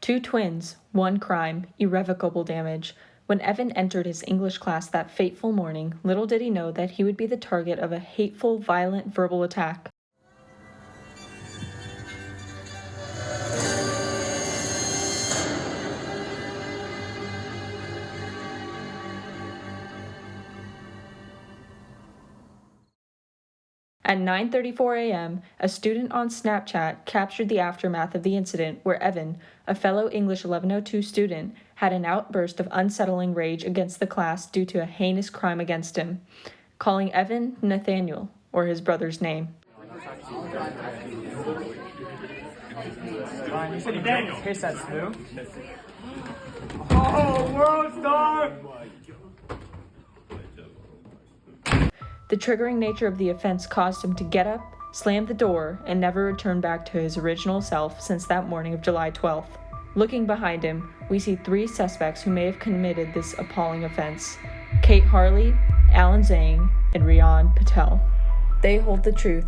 Two twins, one crime, irrevocable damage. When Evan entered his English class that fateful morning, little did he know that he would be the target of a hateful, violent verbal attack. At 9:34 a.m., a student on Snapchat captured the aftermath of the incident where Evan, a fellow English 1102 student, had an outburst of unsettling rage against the class due to a heinous crime against him, calling Evan Nathaniel, or his brother's name. You said Nathaniel. Taste that stew. Oh, world star! The triggering nature of the offense caused him to get up, slam the door, and never return back to his original self since that morning of July 12th. Looking behind him, we see three suspects who may have committed this appalling offense: Kate Harley, Alan Zhang, and Rian Patel. They hold the truth.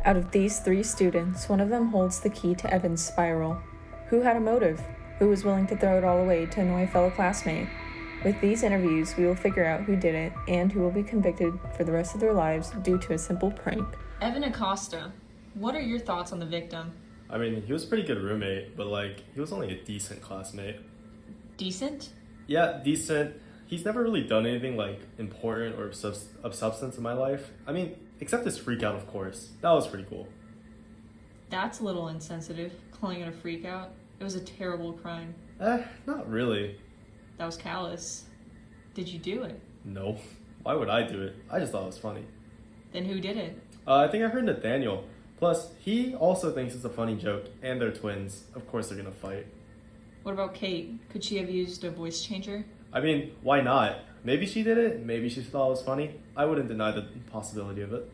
Out of these three students, one of them holds the key to Evan's spiral. Who had a motive? Who was willing to throw it all away to annoy a fellow classmate? With these interviews, we will figure out who did it and who will be convicted for the rest of their lives due to a simple prank. Evan Acosta, what are your thoughts on the victim? I mean, he was a pretty good roommate, but he was only a decent classmate. Decent? Yeah, decent. He's never really done anything important or of substance in my life. I mean, except his freak out, of course. That was pretty cool. That's a little insensitive, calling it a freak out. It was a terrible crime. Not really. That was callous. Did you do it? No. Why would I do it? I just thought it was funny. Then who did it? I think I heard Nathaniel. Plus, he also thinks it's a funny joke, and they're twins. Of course they're gonna fight. What about Kate? Could she have used a voice changer? I mean, why not? Maybe she did it, maybe she thought it was funny. I wouldn't deny the possibility of it.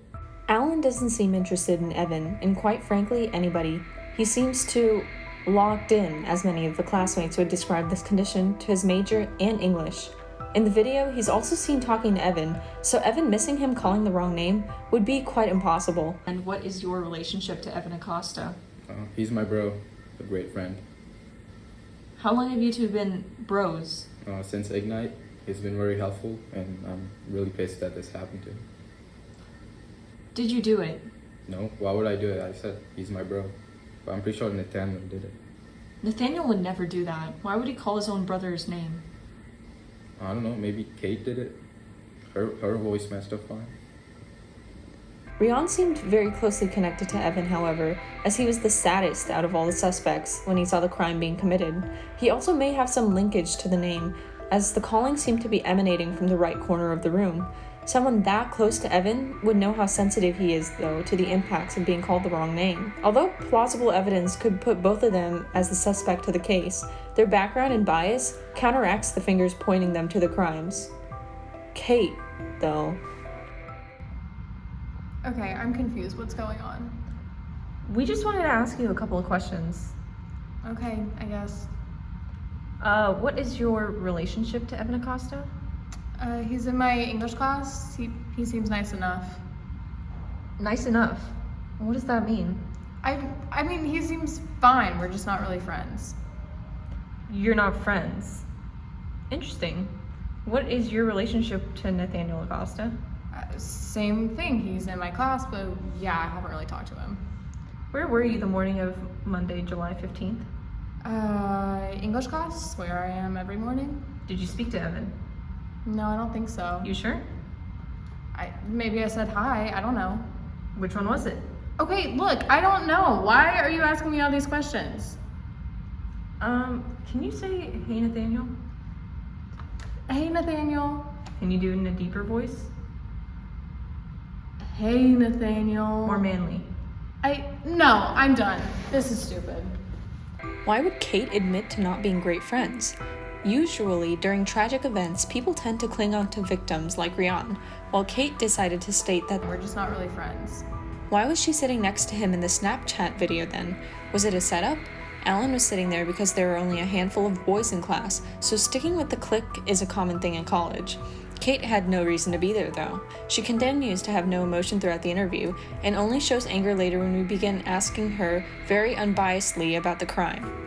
Alan doesn't seem interested in Evan, and quite frankly, anybody. He seems too locked in, as many of the classmates would describe this condition, to his major and English. In the video, he's also seen talking to Evan, so Evan missing him calling the wrong name would be quite impossible. And what is your relationship to Evan Acosta? He's my bro, a great friend. How long have you two been bros? Since Ignite, he's been very helpful, and I'm really pissed that this happened to him. Did you do it? No, why would I do it? I said he's my bro. But I'm pretty sure Nathaniel did it. Nathaniel would never do that. Why would he call his own brother's name? I don't know, maybe Kate did it. Her voice messed up fine. Rian seemed very closely connected to Evan, however, as he was the saddest out of all the suspects when he saw the crime being committed. He also may have some linkage to the name, as the calling seemed to be emanating from the right corner of the room. Someone that close to Evan would know how sensitive he is, though, to the impacts of being called the wrong name. Although plausible evidence could put both of them as the suspect to the case, their background and bias counteracts the fingers pointing them to the crimes. Kate, though. Okay, I'm confused. What's going on? We just wanted to ask you a couple of questions. Okay, I guess. What is your relationship to Evan Acosta? He's in my English class. He seems nice enough. Nice enough? What does that mean? I mean, he seems fine. We're just not really friends. You're not friends? Interesting. What is your relationship to Nathaniel Acosta? Same thing. He's in my class, but yeah, I haven't really talked to him. Where were you the morning of Monday, July 15th? English class, where I am every morning. Did you speak to Evan? No, I don't think so. You sure? Maybe I said hi, I don't know. Which one was it? Okay, look, I don't know. Why are you asking me all these questions? Can you say, hey, Nathaniel? Hey, Nathaniel. Can you do it in a deeper voice? Hey, Nathaniel. More manly? No, I'm done. This is stupid. Why would Kate admit to not being great friends? Usually, during tragic events, people tend to cling on to victims like Rian, while Kate decided to state that we're just not really friends. Why was she sitting next to him in the Snapchat video then? Was it a setup? Alan was sitting there because there were only a handful of boys in class, so sticking with the clique is a common thing in college. Kate had no reason to be there, though. She continues to have no emotion throughout the interview, and only shows anger later when we begin asking her very unbiasedly about the crime.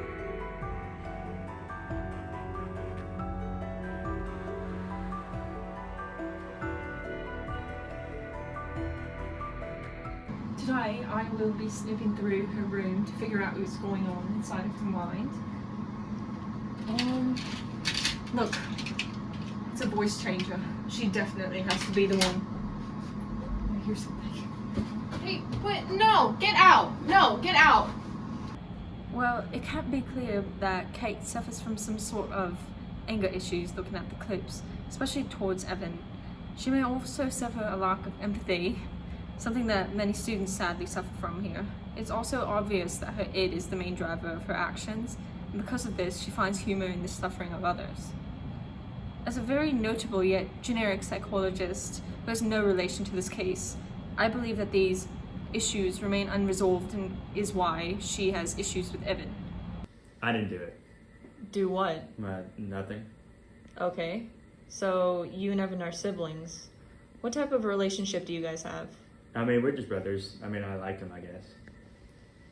I will be snooping through her room to figure out what's going on inside of her mind. Look, it's a voice changer. She definitely has to be the one. I hear something. Hey, what? No, get out! No, get out! Well, it can't be clear that Kate suffers from some sort of anger issues looking at the clips, especially towards Evan. She may also suffer a lack of empathy, something that many students sadly suffer from here. It's also obvious that her id is the main driver of her actions, and because of this, she finds humor in the suffering of others. As a very notable yet generic psychologist who has no relation to this case, I believe that these issues remain unresolved and is why she has issues with Evan. I didn't do it. Do what? Nothing. Okay. So, you and Evan are siblings. What type of relationship do you guys have? I mean, we're just brothers. I mean, I like him, I guess.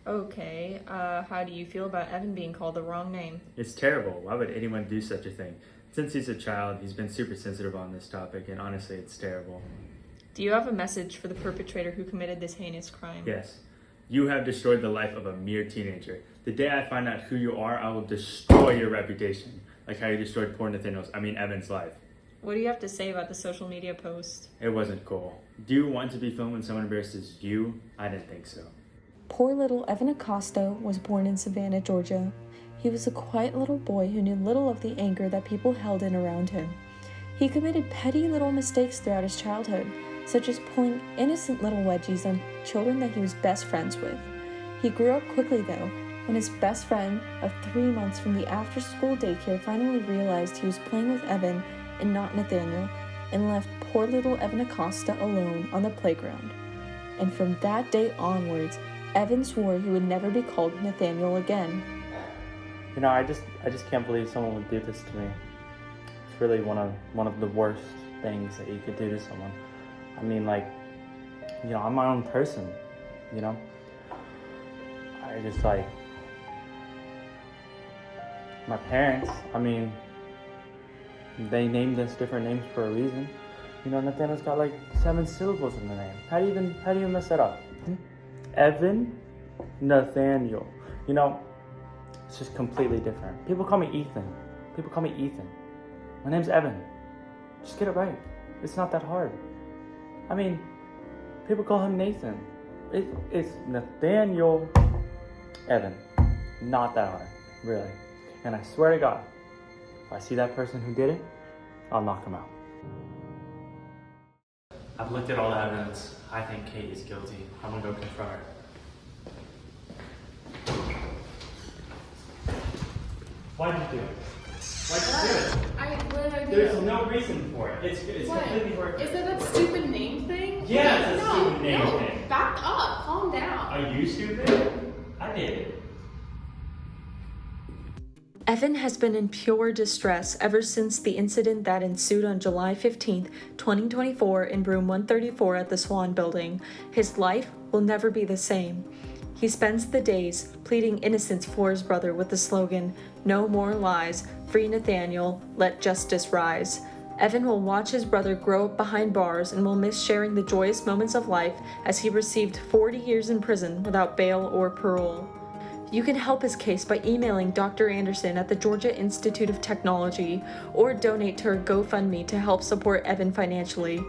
Okay, how do you feel about Evan being called the wrong name? It's terrible. Why would anyone do such a thing? Since he's a child, he's been super sensitive on this topic, and honestly, it's terrible. Do you have a message for the perpetrator who committed this heinous crime? Yes. You have destroyed the life of a mere teenager. The day I find out who you are, I will destroy your reputation. Like how you destroyed poor Evan's life. What do you have to say about the social media post? It wasn't cool. Do you want to be filmed when someone embarrasses you? I didn't think so. Poor little Evan Acosta was born in Savannah, Georgia. He was a quiet little boy who knew little of the anger that people held in around him. He committed petty little mistakes throughout his childhood, such as pulling innocent little wedgies on children that he was best friends with. He grew up quickly though, when his best friend of 3 months from the after-school daycare finally realized he was playing with Evan and not Nathaniel, and left poor little Evan Acosta alone on the playground. And from that day onwards, Evan swore he would never be called Nathaniel again. You know, I just can't believe someone would do this to me. It's really one of the worst things that you could do to someone. I mean, like, you know, I'm my own person, you know? I just, like, my parents, I mean, they named us different names for a reason. You know, Nathaniel's got like 7 syllables in the name. How do you mess that up? Evan, Nathaniel. You know, it's just completely different. People call me Ethan. My name's Evan. Just get it right. It's not that hard. I mean, people call him Nathan. It's Nathaniel Evan. Not that hard, really. And I swear to God, if I see that person who did it, I'll knock him out. I've looked at all the evidence. I think Kate is guilty. I'm gonna go confront her. Why'd you do it? Why'd you do it? What did I do? There's no reason for it. It's What? completely worth Is it. it that stupid name thing? Yeah, it's a No, stupid name no, thing. back up, calm down. Are you stupid? I did it. Evan has been in pure distress ever since the incident that ensued on July 15th, 2024 in room 134 at the Swan Building. His life will never be the same. He spends the days pleading innocence for his brother with the slogan, "No more lies, free Nathaniel, let justice rise." Evan will watch his brother grow up behind bars and will miss sharing the joyous moments of life as he received 40 years in prison without bail or parole. You can help his case by emailing Dr. Anderson at the Georgia Institute of Technology or donate to her GoFundMe to help support Evan financially.